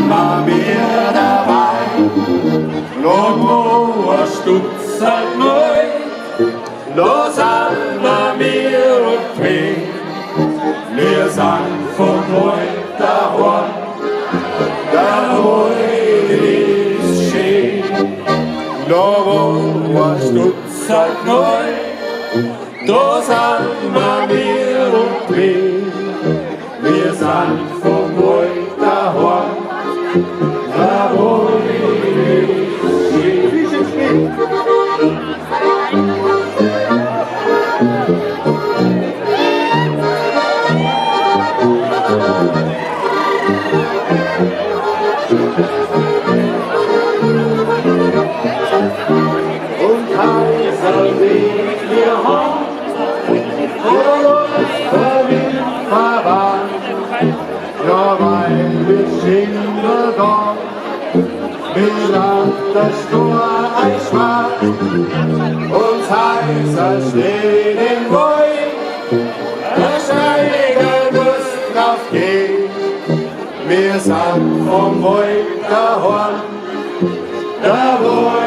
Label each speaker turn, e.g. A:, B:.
A: wir mehr dabei. Lomo stutzt halt neu, da sind wir und zwei. Wir sind von heute daheim, der heute ist schön. Lomo stutzt halt neu, da sind wir und zwei. Wir sind von heute daheim, der heute ist schön. Und heißer Weg wir haben, ja, weil wir Kinder da, wir lang das Tor ein Schwarz, uns heißer steht im Wald, der Steiger muss drauf gehen, wir sind vom Wald daheim, der Wald.